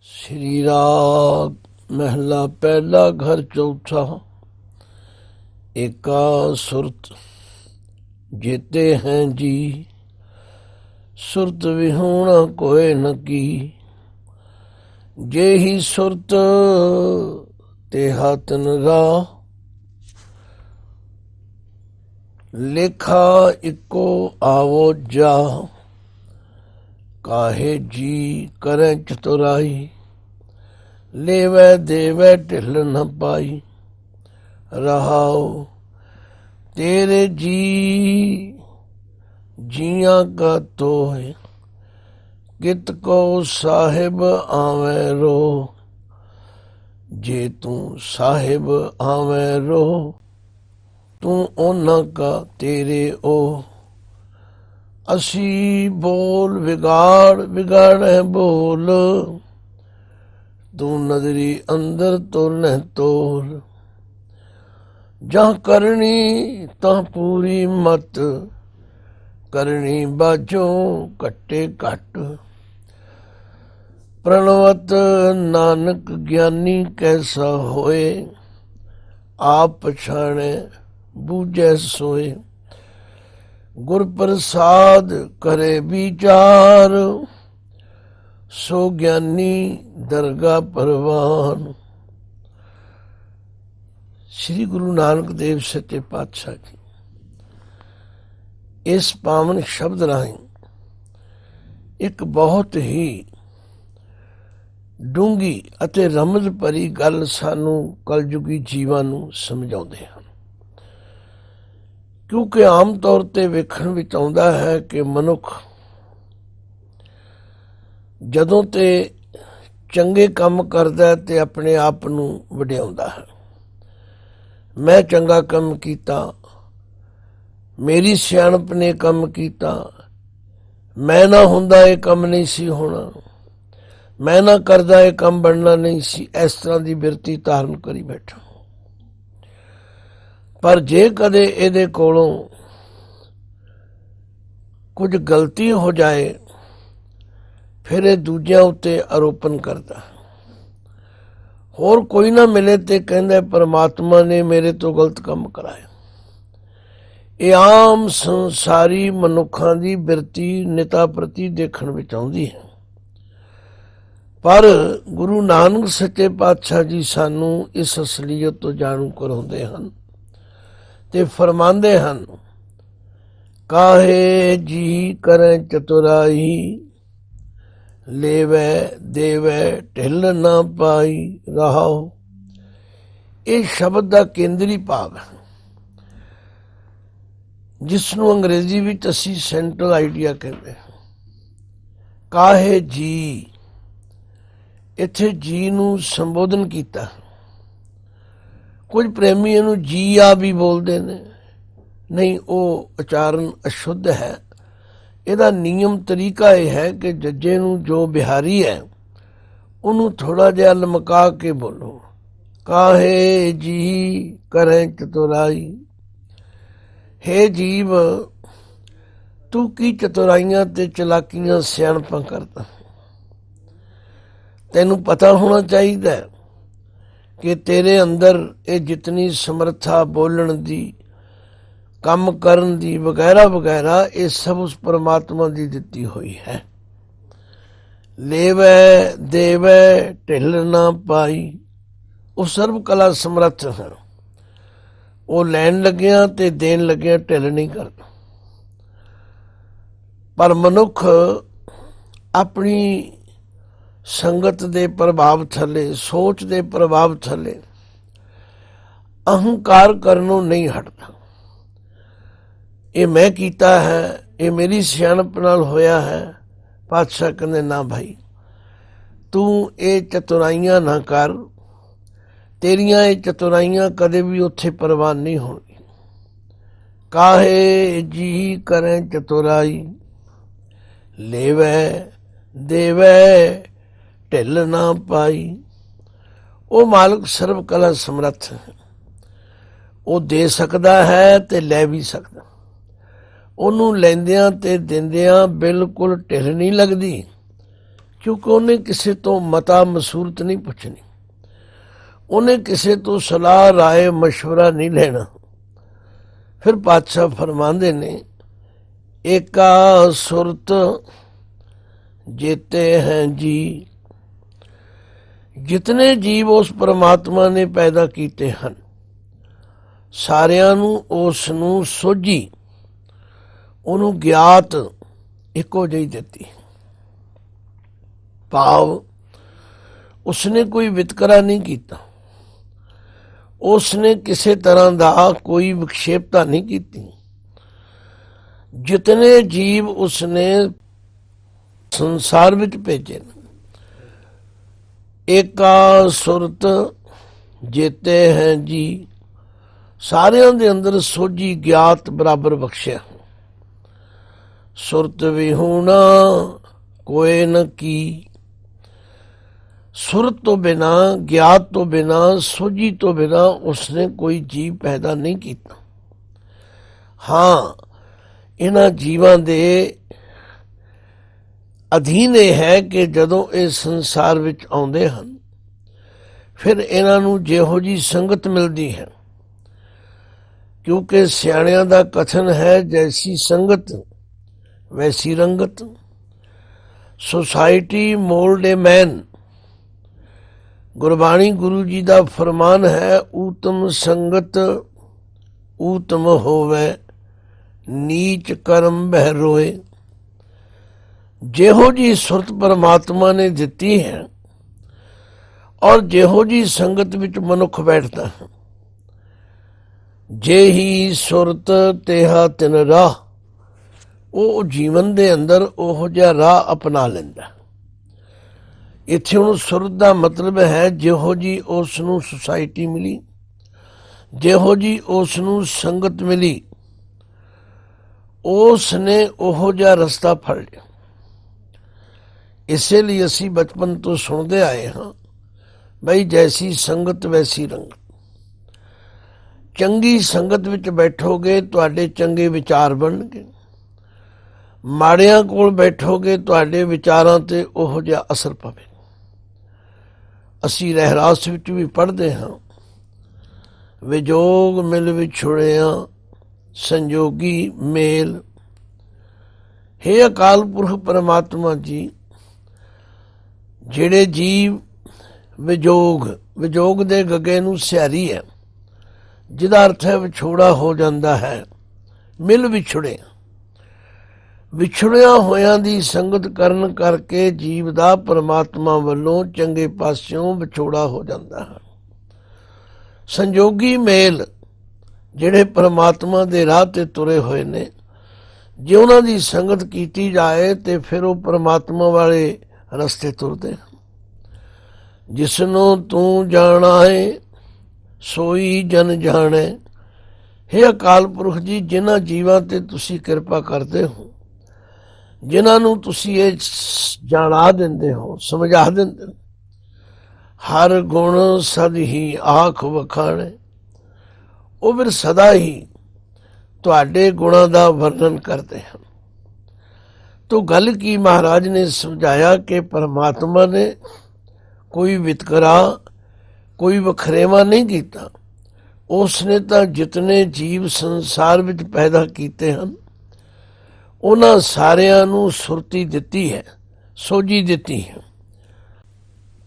श्री राग महला पहला घर चौथा। एका सुरत जेते हैं जी, सुरत विहूणा कोय न की। जे ही सुरत ते हातन राह, लेखा इको आवो जा। काहे जी करें चतुराई, लेवै देवै ढिल न पाई। रहाओ तेरे जी जिया का तोय, कित को साहिब आवे रो। जे तू साहिब आवे रो, तू ओना का तेरे ओ। असी बोल बिगाड़ बिगाड़े बोल, तू नजरी अंदर तोल न तोल। जहाँ करनी तहाँ पूरी मत, करनी बाजो कट्टे कट। प्रणवत नानक ज्ञानी कैसा होए, आप पछाणे बूझे सोए। गुर प्रसाद करे विचार, सो ज्ञानी दरगाह परवान। श्री गुरु नानक देव सच्चे पातशाह जी इस पावन शब्द राਹੀਂ एक बहुत ही ਡੂੰਘੀ ਅਤੇ ਰਮਜ਼ ਭਰੀ ਗੱਲ ਸਾਨੂੰ ਕਲਯੁਗੀ ਜੀਵਾਂ ਨੂੰ ਸਮਝਾਉਂਦੇ ਹਨ। ਕਿਉਂਕਿ ਆਮ ਤੌਰ ਤੇ ਵੇਖਣ ਵਿੱਚ ਆਉਂਦਾ ਹੈ ਕਿ ਮਨੁੱਖ ਜਦੋਂ ਤੇ ਚੰਗੇ ਕੰਮ ਕਰਦਾ ਤੇ ਆਪਣੇ ਆਪ ਨੂੰ ਵਡਿਆਉਂਦਾ ਹੈ। ਮੈਂ ਚੰਗਾ ਕੰਮ ਕੀਤਾ, ਮੇਰੀ ਸਿਆਣਪ ਨੇ ਕੰਮ ਕੀਤਾ, ਮੈਂ ਨਾ ਹੁੰਦਾ ਇਹ ਕੰਮ ਨਹੀਂ ਸੀ ਹੋਣਾ, ਮੈਂ ਨਾ ਕਰਦਾ ਇਹ ਕੰਮ ਬਣਨਾ ਨਹੀਂ ਸੀ। ਇਸ ਤਰ੍ਹਾਂ ਦੀ ਬਿਰਤੀ ਧਾਰਨ ਕਰੀ ਬੈਠਾ। ਪਰ ਜੇ ਕਦੇ ਇਹਦੇ ਕੋਲੋਂ ਕੁਝ ਗਲਤੀ ਹੋ ਜਾਏ, ਫਿਰ ਇਹ ਦੂਜਿਆਂ ਉੱਤੇ ਆਰੋਪਣ ਕਰਦਾ। ਹੋਰ ਕੋਈ ਨਾ ਮਿਲੇ ਤੇ ਕਹਿੰਦਾ ਪਰਮਾਤਮਾ ਨੇ ਮੇਰੇ ਤੋਂ ਗਲਤ ਕੰਮ ਕਰਾਇਆ। ਇਹ ਆਮ ਸੰਸਾਰੀ ਮਨੁੱਖਾਂ ਦੀ ਬਿਰਤੀ ਨਿਤਾ ਪ੍ਰਤੀ ਦੇਖਣ ਵਿੱਚ ਆਉਂਦੀ ਹੈ। ਪਰ ਗੁਰੂ ਨਾਨਕ ਸੱਚੇ ਪਾਤਸ਼ਾਹ ਜੀ ਸਾਨੂੰ ਇਸ ਅਸਲੀਅਤ ਤੋਂ ਜਾਣੂ ਕਰਾਉਂਦੇ ਹਨ ਤੇ ਫਰਮਾਉਂਦੇ ਹਨ, ਕਾਹੇ ਜੀ ਕਰੇ ਚਤੁਰਾਈ, लेवै देवै ढिल ना पाई। रहाओ ਇਹ ਸ਼ਬਦ ਦਾ ਕੇਂਦਰੀ ਭਾਵ ਹੈ, ਜਿਸ ਨੂੰ ਅੰਗਰੇਜ਼ੀ ਵਿੱਚ ਅਸੀਂ ਸੈਂਟਰਲ ਆਈਡੀਆ ਕਹਿੰਦੇ ਹਾਂ। ਕਾਹੇ ਜੀ, ਇੱਥੇ ਜੀ ਨੂੰ ਸੰਬੋਧਨ ਕੀਤਾ। ਕੁਝ ਪ੍ਰੇਮੀ ਇਹਨੂੰ ਜੀ ਆ ਵੀ ਬੋਲਦੇ ਨੇ। ਨਹੀਂ, ਉਹ ਉਚਾਰਨ ਅਸ਼ੁੱਧ ਹੈ। ਇਹਦਾ ਨਿਯਮ ਤਰੀਕਾ ਇਹ ਹੈ ਕਿ ਜੱਜੇ ਨੂੰ ਜੋ ਬਿਹਾਰੀ ਹੈ ਉਹਨੂੰ ਥੋੜਾ ਜਿਹਾ ਲਮਕਾ ਕੇ ਬੋਲੋ। ਕਾਹੇ ਜੀ ਕਰੇ ਚਤੁਰਾਈ, ਹੇ ਜੀਵ ਤੂੰ ਕੀ ਚਤੁਰਾਈਆਂ ਤੇ ਚਲਾਕੀਆਂ ਸਿਆਣਪਾਂ ਕਰਦਾ। ਤੈਨੂੰ ਪਤਾ ਹੋਣਾ ਚਾਹੀਦਾ ਕਿ ਤੇਰੇ ਅੰਦਰ ਇਹ ਜਿਤਨੀ ਸਮਰੱਥਾ ਬੋਲਣ ਦੀ, ਕੰਮ ਕਰਨ ਦੀ ਵਗੈਰਾ ਵਗੈਰਾ, ਇਹ ਸਭ ਉਸ ਪਰਮਾਤਮਾ ਦੀ ਦਿੱਤੀ ਹੋਈ ਹੈ। ਲੇਵੈ ਦੇਵੈ ਢਿੱਲ ਨਾ ਪਾਈ, ਉਹ ਸਰਬ ਕਲਾ ਸਮਰੱਥ ਹੈ। ਉਹ ਲੈਣ ਲੱਗਿਆ ਤੇ ਦੇਣ ਲੱਗਿਆ ਢਿੱਲ ਨਹੀਂ ਕਰਦਾ। ਪਰ ਮਨੁੱਖ ਆਪਣੀ ਸੰਗਤ ਦੇ ਪ੍ਰਭਾਵ ਥੱਲੇ, ਸੋਚ ਦੇ ਪ੍ਰਭਾਵ ਥੱਲੇ ਅਹੰਕਾਰ ਕਰਨੋਂ ਨਹੀਂ ਹਟਦਾ। ਇਹ ਮੈਂ ਕੀਤਾ ਹੈ, ਇਹ ਮੇਰੀ ਸਿਆਣਪ ਨਾਲ ਹੋਇਆ ਹੈ। ਪਾਤਸ਼ਾਹ ਕਹਿੰਦੇ ਨਾ ਭਾਈ, ਤੂੰ ਇਹ ਚਤੁਰਾਈਆਂ ਨਾ ਕਰ। ਤੇਰੀਆਂ ਇਹ ਚਤੁਰਾਈਆਂ ਕਦੇ ਵੀ ਉੱਥੇ ਪ੍ਰਵਾਨ ਨਹੀਂ ਹੋਣਗੀਆਂ। ਕਾਹੇ ਜੀ ਕਰੇ ਚਤੁਰਾਈ, ਲੇਵੈ ਦੇਵੈ ਢਿੱਲ ਨਾ ਪਾਈ। ਉਹ ਮਾਲਕ ਸਰਬ ਕਲਾ ਸਮਰੱਥ ਹੈ। ਉਹ ਦੇ ਸਕਦਾ ਹੈ ਤੇ ਲੈ ਵੀ ਸਕਦਾ। ਉਹਨੂੰ ਲੈਂਦਿਆਂ ਤੇ ਦਿੰਦਿਆਂ ਬਿਲਕੁਲ ਢਿੱਲ ਨਹੀਂ ਲੱਗਦੀ, ਕਿਉਂਕਿ ਉਹਨੇ ਕਿਸੇ ਤੋਂ ਮਤਾ ਮਸੂਰਤ ਨਹੀਂ ਪੁੱਛਣੀ, ਉਹਨੇ ਕਿਸੇ ਤੋਂ ਸਲਾਹ ਰਾਏ ਮਸ਼ਵਰਾ ਨਹੀਂ ਲੈਣਾ। ਫਿਰ ਪਾਤਸ਼ਾਹ ਫਰਮਾਉਂਦੇ ਨੇ, ਏਕਾ ਸੁਰਤ ਜੀਤੇ ਹੈ ਜੀ। ਜਿਤਨੇ ਜੀਵ ਉਸ ਪਰਮਾਤਮਾ ਨੇ ਪੈਦਾ ਕੀਤੇ ਹਨ, ਸਾਰਿਆਂ ਨੂੰ ਉਸ ਨੂੰ ਸੋਝੀ, ਉਹਨੂੰ ਗਿਆਤ ਇੱਕੋ ਜਿਹੀ ਦਿੱਤੀ। ਭਾਵ ਉਸਨੇ ਕੋਈ ਵਿਤਕਰਾ ਨਹੀਂ ਕੀਤਾ, ਉਸਨੇ ਕਿਸੇ ਤਰ੍ਹਾਂ ਦਾ ਕੋਈ ਵਿਖੇਪਤਾ ਨਹੀਂ ਕੀਤੀ। ਜਿਤਨੇ ਜੀਵ ਉਸਨੇ ਸੰਸਾਰ ਵਿੱਚ ਭੇਜੇ ਨੇ, ਏਕਾ ਸੁਰਤ ਜੀਤੇ ਹੈ ਜੀ, ਸਾਰਿਆਂ ਦੇ ਅੰਦਰ ਸੋਝੀ ਗਿਆਤ ਬਰਾਬਰ ਬਖਸ਼ਿਆ। ਸੁਰਤ ਵਿਹੂਣਾ ਕੋਏ ਨ ਕੀ। ਸੁਰਤ ਤੋਂ ਬਿਨਾ, ਗਿਆਤ ਤੋਂ ਬਿਨਾ, ਸੋਝੀ ਤੋਂ ਬਿਨਾ ਉਸਨੇ ਕੋਈ ਜੀਵ ਪੈਦਾ ਨਹੀਂ ਕੀਤਾ। ਹਾਂ, ਇਹਨਾਂ ਜੀਵਾਂ ਦੇ ਅਧੀਨ ਇਹ ਹੈ ਕਿ ਜਦੋਂ ਇਹ ਸੰਸਾਰ ਵਿੱਚ ਆਉਂਦੇ ਹਨ, ਫਿਰ ਇਹਨਾਂ ਨੂੰ ਜਿਹੋ ਜਿਹੀ ਸੰਗਤ ਮਿਲਦੀ ਹੈ, ਕਿਉਂਕਿ ਸਿਆਣਿਆਂ ਦਾ ਕਥਨ ਹੈ, ਜੈਸੀ ਸੰਗਤ ਵੈਸੀ ਰੰਗਤ। ਸੁਸਾਇਟੀ ਮੋਲਡ ਏ ਮੈਨ। ਗੁਰਬਾਣੀ ਗੁਰੂ ਜੀ ਦਾ ਫਰਮਾਨ ਹੈ, ਊਤਮ ਸੰਗਤ ਊਤਮ ਹੋਵੇ, ਨੀਚ ਕਰਮ ਬਹਿ ਰੋਏ। ਜਿਹੋ ਜੀ ਸੁਰਤ ਪਰਮਾਤਮਾ ਨੇ ਦਿੱਤੀ ਹੈ ਔਰ ਜਿਹੋ ਜੀ ਸੰਗਤ ਵਿੱਚ ਮਨੁੱਖ ਬੈਠਦਾ ਹੈ, ਜੇ ਹੀ ਸੁਰਤ ਤੇਹਾ ਤਿਨ ਰਾਹ, ਉਹ ਜੀਵਨ ਦੇ ਅੰਦਰ ਉਹੋ ਜਿਹਾ ਰਾਹ ਅਪਣਾ ਲੈਂਦਾ। ਇੱਥੇ ਹੁਣ ਸੁਰਤ ਦਾ ਮਤਲਬ ਹੈ ਜਿਹੋ ਜੀ ਉਸ ਨੂੰ ਸੁਸਾਇਟੀ ਮਿਲੀ, ਜਿਹੋ ਜੀ ਉਸ ਨੂੰ ਸੰਗਤ ਮਿਲੀ, ਉਸ ਨੇ ਉਹੋ ਜਿਹਾ ਰਸਤਾ ਫੜ ਲਿਆ। ਇਸੇ ਲਈ ਅਸੀਂ ਬਚਪਨ ਤੋਂ ਸੁਣਦੇ ਆਏ ਹਾਂ, ਬਈ ਜੈਸੀ ਸੰਗਤ ਵੈਸੀ ਰੰਗਤ। ਚੰਗੀ ਸੰਗਤ ਵਿੱਚ ਬੈਠੋਗੇ ਤੁਹਾਡੇ ਚੰਗੇ ਵਿਚਾਰ ਬਣਨਗੇ, ਮਾੜਿਆਂ ਕੋਲ ਬੈਠੋਗੇ ਤੁਹਾਡੇ ਵਿਚਾਰਾਂ ਤੇ ਉਹੋ ਜਿਹਾ ਅਸਰ ਪਵੇ। ਅਸੀਂ ਰਹਿਰਾਸ ਵਿੱਚ ਵੀ ਪੜ੍ਹਦੇ ਹਾਂ, ਵਿਜੋਗ ਮਿਲ ਵਿਛੁੜਿਆ ਸੰਜੋਗੀ ਮੇਲ। ਹੇ ਅਕਾਲ ਪੁਰਖ ਪਰਮਾਤਮਾ ਜੀ, ਜਿਹੜੇ ਜੀਵ ਵਿਜੋਗ ਦੇ ਗੱਗੇ ਨੂੰ ਸਿਹਾਰੀ ਹੈ, ਜਿਹਦਾ ਅਰਥ ਹੈ ਵਿਛੋੜਾ ਹੋ ਜਾਂਦਾ ਹੈ। ਮਿਲ ਵਿਛੜਿਆ ਹੋਇਆਂ ਦੀ ਸੰਗਤ ਕਰਨ ਕਰਕੇ ਜੀਵ ਦਾ ਪਰਮਾਤਮਾ ਵੱਲੋਂ ਚੰਗੇ ਪਾਸਿਓਂ ਵਿਛੋੜਾ ਹੋ ਜਾਂਦਾ ਹੈ। ਸੰਜੋਗੀ ਮੇਲ, ਜਿਹੜੇ ਪਰਮਾਤਮਾ ਦੇ ਰਾਹ ਤੇ ਤੁਰੇ ਹੋਏ ਨੇ, ਜੇ ਉਹਨਾਂ ਦੀ ਸੰਗਤ ਕੀਤੀ ਜਾਏ ਤੇ ਫਿਰ ਉਹ ਪਰਮਾਤਮਾ ਵਾਲੇ ਰਸਤੇ ਤੁਰਦੇ ਹਨ। ਜਿਸਨੂੰ ਤੂੰ ਜਾਣਾ ਹੈ ਸੋਈ ਜਨ ਜਾਣੇ। ਹੇ ਅਕਾਲ ਪੁਰਖ ਜੀ, ਜਿਨ੍ਹਾਂ ਜੀਵਾਂ ਤੇ ਤੁਸੀਂ ਕਿਰਪਾ ਕਰਦੇ ਹੋ, ਜਿਨ੍ਹਾਂ ਨੂੰ ਤੁਸੀਂ ਇਹ ਜਾਣਾ ਦਿੰਦੇ ਹੋ, ਸਮਝਾ ਦਿੰਦੇ ਹੋ, ਹਰ ਗੁਣ ਸਦ ਹੀ ਆਖ ਵਖਾਣੇ, ਉਹ ਫਿਰ ਸਦਾ ਹੀ ਤੁਹਾਡੇ ਗੁਣਾਂ ਦਾ ਵਰਣਨ ਕਰਦੇ ਹਨ। ਤੋ ਗੱਲ ਕੀ ਮਹਾਰਾਜ ਨੇ ਸਮਝਾਇਆ ਕਿ ਪਰਮਾਤਮਾ ਨੇ ਕੋਈ ਵਿਤਕਰਾ, ਕੋਈ ਵਖਰੇਵਾ ਨਹੀਂ ਕੀਤਾ। ਉਸ ਨੇ ਤਾਂ ਜਿਤਨੇ ਜੀਵ ਸੰਸਾਰ ਵਿੱਚ ਪੈਦਾ ਕੀਤੇ ਹਨ, ਉਹਨਾਂ ਸਾਰਿਆਂ ਨੂੰ ਸੁਰਤੀ ਦਿੱਤੀ ਹੈ, ਸੋਝੀ ਦਿੱਤੀ ਹੈ।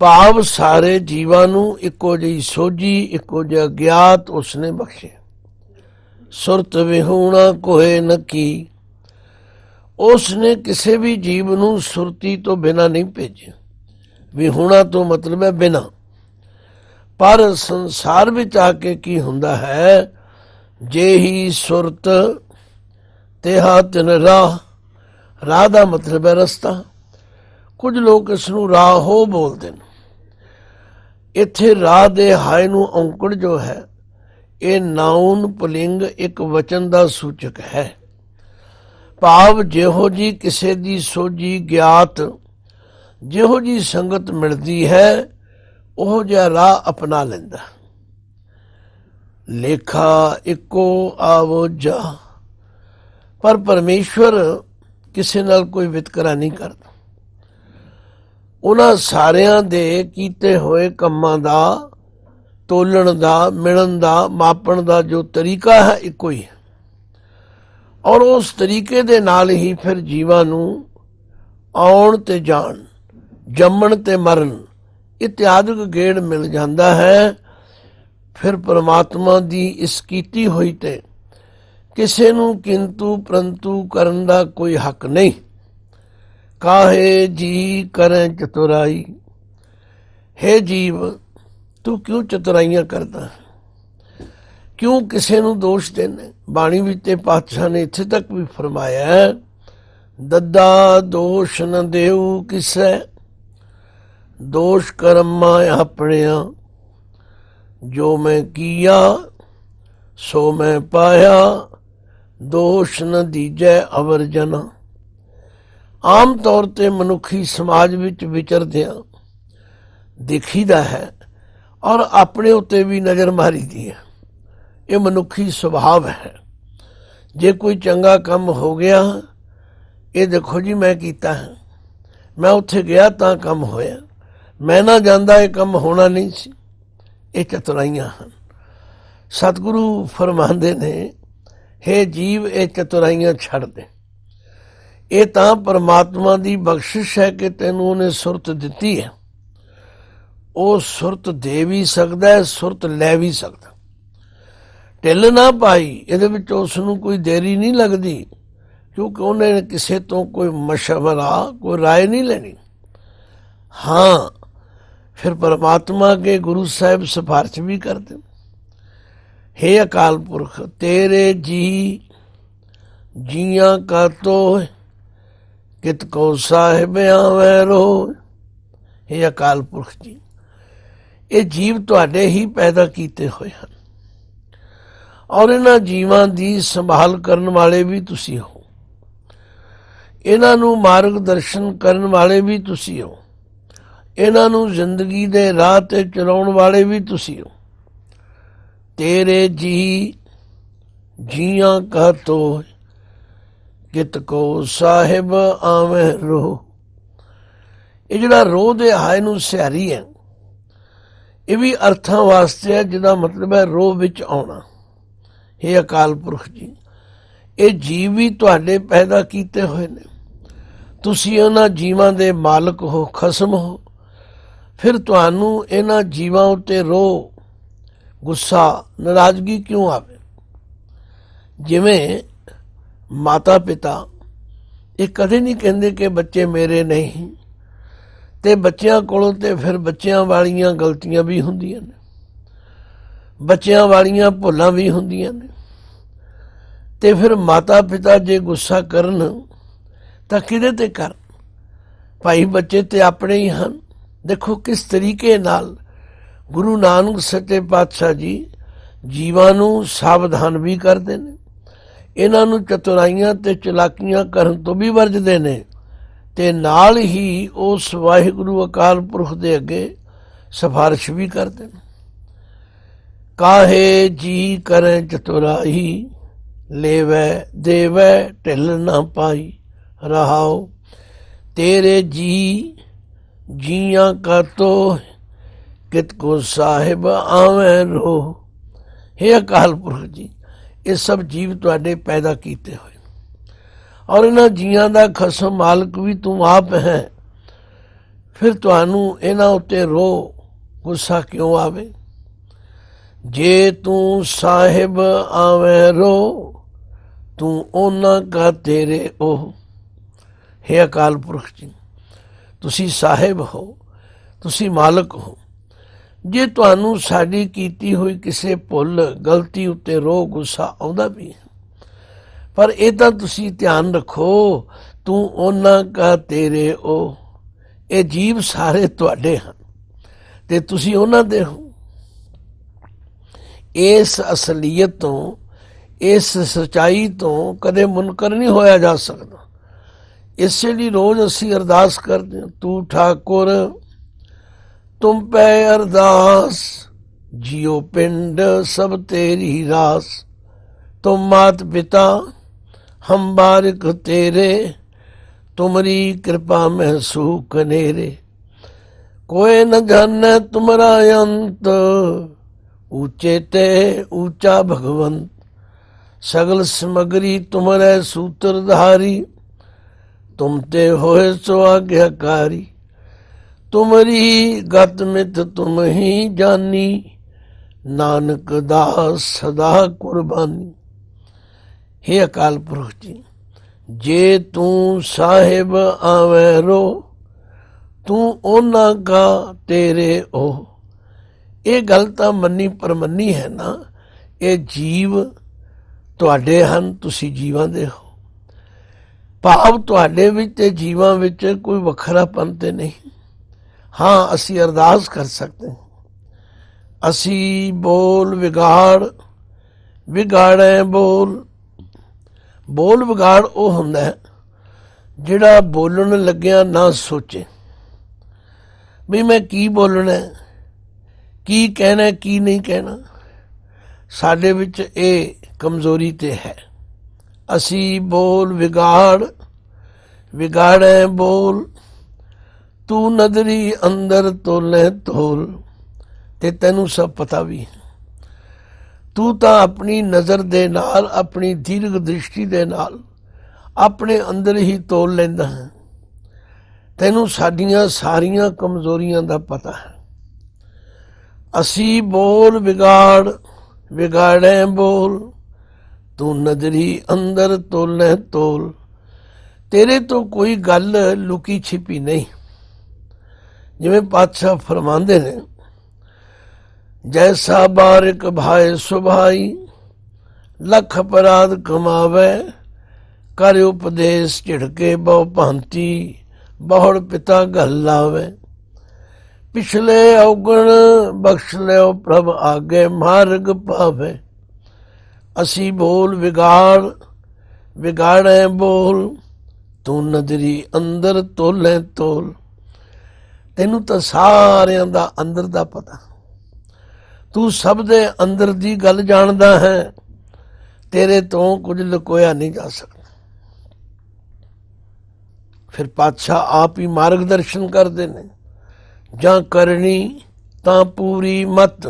ਭਾਵ ਸਾਰੇ ਜੀਵਾਂ ਨੂੰ ਇੱਕੋ ਜਿਹੀ ਸੋਝੀ, ਇੱਕੋ ਜਿਹਾ ਗਿਆਤ ਉਸਨੇ ਬਖਸ਼ਿਆ। ਸੁਰਤ ਵਿਹੂਣਾ ਕੋਏ ਨ ਕੀ। ਉਸ ਨੇ ਕਿਸੇ ਵੀ ਜੀਵ ਨੂੰ ਸੁਰਤੀ ਤੋਂ ਬਿਨਾਂ ਨਹੀਂ ਭੇਜਿਆ। ਵਿਹੂਣਾ ਤੋਂ ਮਤਲਬ ਹੈ ਬਿਨਾਂ। ਪਰ ਸੰਸਾਰ ਵਿੱਚ ਆ ਕੇ ਕੀ ਹੁੰਦਾ ਹੈ, ਜੇ ਹੀ ਸੁਰਤ ਤੇਹਾ ਤਿਨ ਰਾਹ। ਰਾਹ ਦਾ ਮਤਲਬ ਹੈ ਰਸਤਾ। ਕੁਝ ਲੋਕ ਇਸ ਨੂੰ ਰਾਹ ਹੋ ਬੋਲਦੇ ਨੇ। ਇੱਥੇ ਰਾਹ ਦੇ ਹਾਏ ਨੂੰ ਔਂਕੜ ਜੋ ਹੈ, ਇਹ ਨਾਉਨ ਪੁਲਿੰਗ ਇੱਕ ਵਚਨ ਦਾ ਸੂਚਕ ਹੈ। ਭਾਵ ਜਿਹੋ ਜੀ ਕਿਸੇ ਦੀ ਸੋਝੀ ਗਿਆਤ, ਜਿਹੋ ਜੀ ਸੰਗਤ ਮਿਲਦੀ ਹੈ, ਉਹ ਜਿਹਾ ਰਾਹ ਅਪਣਾ ਲੈਂਦਾ। ਲੇਖਾ ਇੱਕੋ ਆਵੋਜਾ। ਪਰ ਪਰਮੇਸ਼ਵਰ ਕਿਸੇ ਨਾਲ ਕੋਈ ਵਿਤਕਰਾ ਨਹੀਂ ਕਰਦਾ। ਉਹਨਾਂ ਸਾਰਿਆਂ ਦੇ ਕੀਤੇ ਹੋਏ ਕੰਮਾਂ ਦਾ, ਤੋਲਣ ਦਾ, ਮਿਲਣ ਦਾ, ਮਾਪਣ ਦਾ ਜੋ ਤਰੀਕਾ ਹੈ ਇੱਕੋ ਹੀ ਹੈ। ਔਰ ਉਸ ਤਰੀਕੇ ਦੇ ਨਾਲ ਹੀ ਫਿਰ ਜੀਵਾਂ ਨੂੰ ਆਉਣ ਤੇ ਜਾਣ, ਜੰਮਣ ਤੇ ਮਰਨ ਇਤਿਆਦਿਕ ਗੇੜ ਮਿਲ ਜਾਂਦਾ ਹੈ। ਫਿਰ ਪਰਮਾਤਮਾ ਦੀ ਇਸ ਕੀਤੀ ਹੋਈ ਤੇ ਕਿਸੇ ਨੂੰ ਕਿੰਤੂ ਪ੍ਰੰਤੂ ਕਰਨ ਦਾ ਕੋਈ ਹੱਕ ਨਹੀਂ। ਕਾਹੇ ਜੀ ਕਰੇ ਚਤੁਰਾਈ। ਹੇ ਜੀਵ, ਤੂੰ ਕਿਉਂ ਚਤੁਰਾਈਆਂ ਕਰਦਾ, ਕਿਉਂ ਕਿਸੇ ਨੂੰ ਦੋਸ਼ ਦੇਣਾ। ਬਾਣੀ ਵਿੱਚ ਤੇ ਪਾਤਸ਼ਾਹ ਨੇ ਇੱਥੇ ਤੱਕ ਵੀ ਫਰਮਾਇਆ ਹੈ, ਦੱਦਾ ਦੋਸ਼ ਨ ਦੇਉ ਕਿਸੈ, ਦੋਸ਼ ਕਰਮਾ ਆਪਣਿਆ। ਜੋ ਮੈਂ ਕੀਆ ਸੋ ਮੈਂ ਪਾਇਆ, ਦੋਸ਼ ਨ ਦੀਜੈ ਅਵਰ ਜਨਾ। ਆਮ ਤੌਰ ਤੇ ਮਨੁੱਖੀ ਸਮਾਜ ਵਿੱਚ ਵਿਚਰਦਿਆਂ ਦੇਖੀਦਾ ਹੈ ਔਰ ਆਪਣੇ ਉੱਤੇ ਵੀ ਨਜ਼ਰ ਮਾਰੀਦੀ ਹੈ। ਇਹ ਮਨੁੱਖੀ ਸੁਭਾਵ ਹੈ। ਜੇ ਕੋਈ ਚੰਗਾ ਕੰਮ ਹੋ ਗਿਆ, ਇਹ ਦੇਖੋ ਜੀ ਮੈਂ ਕੀਤਾ ਹੈ, ਮੈਂ ਉੱਥੇ ਗਿਆ ਤਾਂ ਕੰਮ ਹੋਇਆ, ਮੈਂ ਨਾ ਜਾਂਦਾ ਇਹ ਕੰਮ ਹੋਣਾ ਨਹੀਂ ਸੀ। ਇਹ ਚਤੁਰਾਈਆਂ ਹਨ। ਸਤਿਗੁਰੂ ਫਰਮਾਉਂਦੇ ਨੇ, ਹੇ ਜੀਵ, ਇਹ ਚਤੁਰਾਈਆਂ ਛੱਡ ਦੇ। ਇਹ ਤਾਂ ਪਰਮਾਤਮਾ ਦੀ ਬਖਸ਼ਿਸ਼ ਹੈ ਕਿ ਤੈਨੂੰ ਉਹਨੇ ਸੁਰਤ ਦਿੱਤੀ ਹੈ। ਉਹ ਸੁਰਤ ਦੇ ਵੀ ਸਕਦਾ ਹੈ, ਸੁਰਤ ਲੈ ਵੀ ਸਕਦਾ। ਢਿੱਲ ਨਾ ਪਾਈ, ਇਹਦੇ ਵਿੱਚ ਉਸ ਨੂੰ ਕੋਈ ਦੇਰੀ ਨਹੀਂ ਲੱਗਦੀ, ਕਿਉਂਕਿ ਉਹਨੇ ਕਿਸੇ ਤੋਂ ਕੋਈ ਮਸ਼ਵਰਾ, ਕੋਈ ਰਾਏ ਨਹੀਂ ਲੈਣੀ। ਹਾਂ, ਫਿਰ ਪਰਮਾਤਮਾ ਕੇ ਗੁਰੂ ਸਾਹਿਬ ਸਿਫਾਰਿਸ਼ ਵੀ ਕਰਦੇ, ਹੇ ਅਕਾਲ ਪੁਰਖ, ਤੇਰੇ ਜੀ ਜੀਆਂ ਕਾ ਤੋਹ, ਕਿਤ ਕੋ ਸਾਹਿਬ ਆਵੈ ਰੋ। ਹੇ ਅਕਾਲ ਪੁਰਖ ਜੀ, ਇਹ ਜੀਵ ਤੁਹਾਡੇ ਹੀ ਪੈਦਾ ਕੀਤੇ ਹੋਏ ਹਨ ਔਰ ਇਹਨਾਂ ਜੀਵਾਂ ਦੀ ਸੰਭਾਲ ਕਰਨ ਵਾਲੇ ਵੀ ਤੁਸੀਂ ਹੋ। ਇਹਨਾਂ ਨੂੰ ਮਾਰਗ ਦਰਸ਼ਨ ਕਰਨ ਵਾਲੇ ਵੀ ਤੁਸੀਂ ਹੋ। ਇਹਨਾਂ ਨੂੰ ਜ਼ਿੰਦਗੀ ਦੇ ਰਾਹ ਤੇ ਚਲਾਉਣ ਵਾਲੇ ਵੀ ਤੁਸੀਂ ਹੋ। ਤੇਰੇ ਜੀ ਜੀਆਂ ਕਾ ਤੋਹ, ਕਿਤ ਕੋ ਸਾਹਿਬ ਆਵੇਂ ਰੋ। ਇਹ ਜਿਹੜਾ ਰੋਹ ਦੇ ਹਾਏ ਨੂੰ ਸਿਹਾਰੀ ਹੈ, ਇਹ ਵੀ ਅਰਥਾਂ ਵਾਸਤੇ ਹੈ, ਜਿਹਦਾ ਮਤਲਬ ਹੈ ਰੋਹ ਵਿੱਚ ਆਉਣਾ। ਹੇ ਅਕਾਲ ਪੁਰਖ ਜੀ, ਇਹ ਜੀਵ ਵੀ ਤੁਹਾਡੇ ਪੈਦਾ ਕੀਤੇ ਹੋਏ ਨੇ। ਤੁਸੀਂ ਉਹਨਾਂ ਜੀਵਾਂ ਦੇ ਮਾਲਕ ਹੋ, ਖਸਮ ਹੋ। ਫਿਰ ਤੁਹਾਨੂੰ ਇਹਨਾਂ ਜੀਵਾਂ ਉੱਤੇ ਰੋਹ, ਗੁੱਸਾ, ਨਾਰਾਜ਼ਗੀ ਕਿਉਂ ਆਵੇ? ਜਿਵੇਂ ਮਾਤਾ ਪਿਤਾ ਇਹ ਕਦੇ ਨਹੀਂ ਕਹਿੰਦੇ ਕਿ ਬੱਚੇ ਮੇਰੇ ਨਹੀਂ, ਤੇ ਬੱਚਿਆਂ ਕੋਲੋਂ ਤੇ ਫਿਰ ਬੱਚਿਆਂ ਵਾਲੀਆਂ ਗਲਤੀਆਂ ਵੀ ਹੁੰਦੀਆਂ ਨੇ, ਬੱਚਿਆਂ ਵਾਲੀਆਂ ਭੁੱਲਾਂ ਵੀ ਹੁੰਦੀਆਂ ਨੇ। ਤੇ ਫਿਰ ਮਾਤਾ ਪਿਤਾ ਜੇ ਗੁੱਸਾ ਕਰਨ ਤਾਂ ਕਿਹਦੇ ਤੇ ਕਰਨ? ਭਾਈ ਬੱਚੇ ਤੇ ਆਪਣੇ ਹੀ ਹਨ। ਦੇਖੋ ਕਿਸ ਤਰੀਕੇ ਨਾਲ ਗੁਰੂ ਨਾਨਕ ਸੱਚੇ ਪਾਤਸ਼ਾਹ ਜੀ ਜੀਵਾਂ ਨੂੰ ਸਾਵਧਾਨ ਵੀ ਕਰਦੇ ਨੇ, ਇਹਨਾਂ ਨੂੰ ਚਤੁਰਾਈਆਂ ਤੇ ਚਲਾਕੀਆਂ ਕਰਨ ਤੋਂ ਵੀ ਵਰਜਦੇ ਨੇ, ਤੇ ਨਾਲ ਹੀ ਉਸ ਵਾਹਿਗੁਰੂ ਅਕਾਲ ਪੁਰਖ ਦੇ ਅੱਗੇ ਸਿਫਾਰਿਸ਼ ਵੀ ਕਰਦੇ ਨੇ। ਕਾਹੇ ਜੀ ਕਰੇ ਚਤੁਰਾਈ, ਲੇਵੈ ਦੇਵੈ ਢਿੱਲ ਨਾ ਪਾਈ। ਰਹਾਓ, ਤੇਰੇ ਜੀ ਜੀਆਂ ਕਾ ਤੋਹ, ਕਿਤ ਕੋ ਸਾਹਿਬ ਆਵੇਂ ਰੋ। ਹੇ ਅਕਾਲ ਪੁਰਖ ਜੀ, ਇਹ ਸਭ ਜੀਵ ਤੁਹਾਡੇ ਪੈਦਾ ਕੀਤੇ ਹੋਏ ਔਰ ਇਹਨਾਂ ਜੀਆਂ ਦਾ ਖਸਮ ਮਾਲਕ ਵੀ ਤੂੰ ਆਪ ਹੈ। ਫਿਰ ਤੁਹਾਨੂੰ ਇਹਨਾਂ ਉੱਤੇ ਰੋ, ਗੁੱਸਾ ਕਿਉਂ ਆਵੇ? ਜੇ ਤੂੰ ਸਾਹਿਬ ਆਵੇਂ ਰੋ, ਤੂੰ ਉਹਨਾਂ ਕਾ ਤੇਰੇ ਉਹ। ਹੇ ਅਕਾਲ ਪੁਰਖ ਜੀ, ਤੁਸੀਂ ਸਾਹਿਬ ਹੋ, ਤੁਸੀਂ ਮਾਲਕ ਹੋ। ਜੇ ਤੁਹਾਨੂੰ ਸਾਡੀ ਕੀਤੀ ਹੋਈ ਕਿਸੇ ਭੁੱਲ, ਗਲਤੀ ਉੱਤੇ ਰੋਹ, ਗੁੱਸਾ ਆਉਂਦਾ ਵੀ ਹੈ, ਪਰ ਇਹ ਤਾਂ ਤੁਸੀਂ ਧਿਆਨ ਰੱਖੋ, ਤੂੰ ਉਹਨਾਂ ਕਾ ਤੇਰੇ ਉਹ। ਇਹ ਜੀਵ ਸਾਰੇ ਤੁਹਾਡੇ ਹਨ ਤੇ ਤੁਸੀਂ ਉਹਨਾਂ ਦੇ ਹੋ। ਇਸ ਅਸਲੀਅਤ ਤੋਂ, ਇਸ ਸੱਚਾਈ ਤੋਂ ਕਦੇ ਮੁਨਕਰ ਨਹੀਂ ਹੋਇਆ ਜਾ ਸਕਦਾ। ਇਸੇ ਲਈ ਰੋਜ਼ ਅਸੀਂ ਅਰਦਾਸ ਕਰਦੇ ਹਾਂ, ਤੂੰ ਠਾਕੁਰ ਤੁਮ ਪੈ ਅਰਦਾਸ, जियो पिंड सब तेरी रास। तुम मात पिता हम बारिक तेरे, तुमरी कृपा में सूख नेरे। कोई न जाने तुमरा अंत, ऊंचे ते ऊंचा भगवंत। सगल समगरी तुमरे सूत्रधारी, तुम ते होए सो आज्ञाकारी। तुमरी गत मित तुम ही जानी, नानक दास सदा कुर्बानी। हे अकाल पुरख जी, जे तू साहिब आवे रो, तू ओना का तेरे ओ। ਇਹ ਗੱਲ ਤਾਂ ਮੰਨੀ ਪਰਮੰਨੀ ਹੈ ਨਾ। ਇਹ ਜੀਵ ਤੁਹਾਡੇ ਹਨ, ਤੁਸੀਂ ਜੀਵਾਂ ਦੇ ਹੋ। ਭਾਵ ਤੁਹਾਡੇ ਵਿੱਚ ਤੇ ਜੀਵਾਂ ਵਿੱਚ ਕੋਈ ਵੱਖਰਾਪਨ ਤੇ ਨਹੀਂ। ਹਾਂ, ਅਸੀਂ ਅਰਦਾਸ ਕਰ ਸਕਦੇ ਹਾਂ। ਅਸੀਂ ਬੋਲ ਵਿਗਾੜ ਵਿਗਾੜੇ ਬੋਲ। ਬੋਲ ਵਿਗਾੜ ਉਹ ਹੁੰਦਾ ਜਿਹੜਾ ਬੋਲਣ ਲੱਗਿਆ ਨਾ ਸੋਚੇ ਵੀ ਮੈਂ ਕੀ ਬੋਲਣਾ, ਕੀ ਕਹਿਣਾ, ਕੀ ਨਹੀਂ ਕਹਿਣਾ। ਸਾਡੇ ਵਿੱਚ ਇਹ ਕਮਜ਼ੋਰੀ ਤੇ ਹੈ। ਅਸੀਂ ਬੋਲ ਵਿਗਾੜ ਵਿਗਾੜੇ ਬੋਲ। ਤੂੰ ਨਦਰੀ ਅੰਦਰ ਤੋਲੇ ਤੋਲ। ਤੇ ਤੈਨੂੰ ਸਭ ਪਤਾ ਵੀ ਹੈ। ਤੂੰ ਤਾਂ ਆਪਣੀ ਨਜ਼ਰ ਦੇ ਨਾਲ, ਆਪਣੀ ਦੀਰਘ ਦ੍ਰਿਸ਼ਟੀ ਦੇ ਨਾਲ ਆਪਣੇ ਅੰਦਰ ਹੀ ਤੋਲ ਲੈਂਦਾ ਹੈ। ਤੈਨੂੰ ਸਾਡੀਆਂ ਸਾਰੀਆਂ ਕਮਜ਼ੋਰੀਆਂ ਦਾ ਪਤਾ ਹੈ। ਅਸੀਂ ਬੋਲ ਵਿਗਾੜ ਵਿਗਾੜੇ ਬੋਲ, ਤੂੰ ਨਜ਼ਰੀ ਅੰਦਰ ਤੋਲੇ ਤੋਲ। ਤੇਰੇ ਤੋਂ ਕੋਈ ਗੱਲ ਲੁਕੀ ਛਿਪੀ ਨਹੀਂ। ਜਿਵੇਂ ਪਾਤਸ਼ਾਹ ਫਰਮਾਉਂਦੇ ਨੇ, ਜੈਸਾ ਬਾਰਿਕ ਭਾਏ ਸੁਭਾਈ, ਲੱਖ ਅਪਰਾਧ ਕਮਾਵੇ। ਕਰ ਉਪਦੇਸ਼ ਝਿੜਕੇ ਬਹੁ ਭਾਂਤੀ, ਬਹੁੜ ਪਿਤਾ ਘਲ ਲਾਵੇ। ਪਿਛਲੇ ਔਗਣ ਬਖਸ਼ ਲਿਓ ਪ੍ਰਭ ਆਗੇ, ਮਾਰਗ ਪਾਵੇ। ਅਸੀਂ ਬੋਲ ਵਿਗਾੜ ਵਿਗਾੜੇ ਬੋਲ, ਤੂੰ ਨਜ਼ਰੀ ਅੰਦਰ ਤੋਲੇ ਤੋਲ। ਤੈਨੂੰ ਤਾਂ ਸਾਰਿਆਂ ਦਾ ਅੰਦਰ ਦਾ ਪਤਾ। ਤੂੰ ਸਭ ਦੇ ਅੰਦਰ ਦੀ ਗੱਲ ਜਾਣਦਾ ਹੈ। ਤੇਰੇ ਤੋਂ ਕੁਝ ਲੁਕੋਇਆ ਨਹੀਂ ਜਾ ਸਕਦਾ। ਫਿਰ ਪਾਤਸ਼ਾਹ ਆਪ ਹੀ ਮਾਰਗਦਰਸ਼ਨ ਕਰਦੇ ਨੇ। ਜਾਂ ਕਰਨੀ ਤਾਂ ਪੂਰੀ ਮਤ,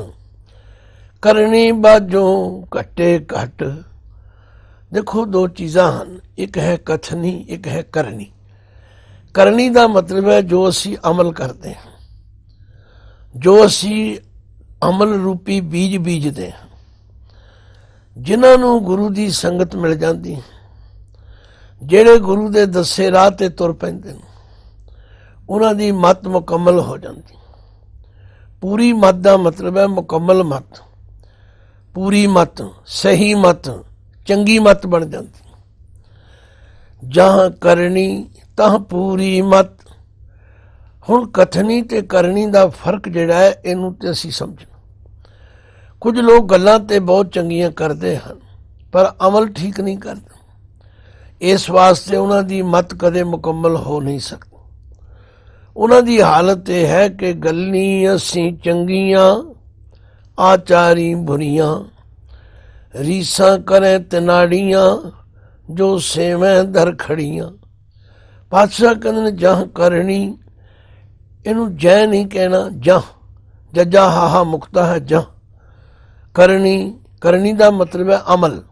ਕਰਨੀ ਬਾਝੋਂ ਘੱਟੇ ਘੱਟ। ਦੇਖੋ, ਦੋ ਚੀਜ਼ਾਂ ਹਨ, ਇੱਕ ਹੈ ਕਥਨੀ, ਇੱਕ ਹੈ ਕਰਨੀ। ਕਰਨੀ ਦਾ ਮਤਲਬ ਹੈ ਜੋ ਅਸੀਂ ਅਮਲ ਕਰਦੇ ਹਾਂ, ਜੋ ਅਸੀਂ ਅਮਲ ਰੂਪੀ ਬੀਜ ਬੀਜਦੇ ਹਾਂ। ਜਿਨ੍ਹਾਂ ਨੂੰ ਗੁਰੂ ਦੀ ਸੰਗਤ ਮਿਲ ਜਾਂਦੀ, ਜਿਹੜੇ ਗੁਰੂ ਦੇ ਦੱਸੇ ਰਾਹ ਤੇ ਤੁਰ ਪੈਂਦੇ ਨੇ, ਉਹਨਾਂ ਦੀ ਮੱਤ ਮੁਕੰਮਲ ਹੋ ਜਾਂਦੀ। ਪੂਰੀ ਮੱਤ ਦਾ ਮਤਲਬ ਹੈ ਮੁਕੰਮਲ ਮੱਤ, ਪੂਰੀ ਮੱਤ, ਸਹੀ ਮੱਤ, ਚੰਗੀ ਮੱਤ ਬਣ ਜਾਂਦੀ। ਜਾਂ ਕਰਨੀ ਤਾਂ ਪੂਰੀ ਮੱਤ। ਹੁਣ ਕਥਨੀ ਤੇ ਕਰਨੀ ਦਾ ਫਰਕ ਜਿਹੜਾ ਹੈ, ਇਹਨੂੰ ਤੇ ਅਸੀਂ ਸਮਝਣਾ। ਕੁਝ ਲੋਕ ਗੱਲਾਂ ਤੇ ਬਹੁਤ ਚੰਗੀਆਂ ਕਰਦੇ ਹਨ, ਪਰ ਅਮਲ ਠੀਕ ਨਹੀਂ ਕਰਦੇ। ਇਸ ਵਾਸਤੇ ਉਹਨਾਂ ਦੀ ਮੱਤ ਕਦੇ ਮੁਕੰਮਲ ਹੋ ਨਹੀਂ ਸਕਦੀ। ਉਹਨਾਂ ਦੀ ਹਾਲਤ ਇਹ ਹੈ ਕਿ ਗੱਲੀ ਅਸੀਂ ਚੰਗੀਆਂ, ਆਚਾਰੀ ਬੁਰੀਆਂ। ਰੀਸਾਂ ਕਰੇ ਤਿਨਾੜੀਆਂ, ਜੋ ਸੇਵੇਂ ਦਰ ਖੜੀਆਂ। ਪਾਤਸ਼ਾਹ ਕਹਿੰਦੇ ਨੇ ਜਾਂ ਕਰਨੀ, ਇਹਨੂੰ ਜੈ ਨਹੀਂ ਕਹਿਣਾ, ਜਾਂ ਜੱਜਾ ਹਾਹਾ ਮੁਕਤਾ ਹੈ। ਜਾਂ ਕਰਨੀ, ਕਰਨੀ ਦਾ ਮਤਲਬ ਹੈ ਅਮਲ।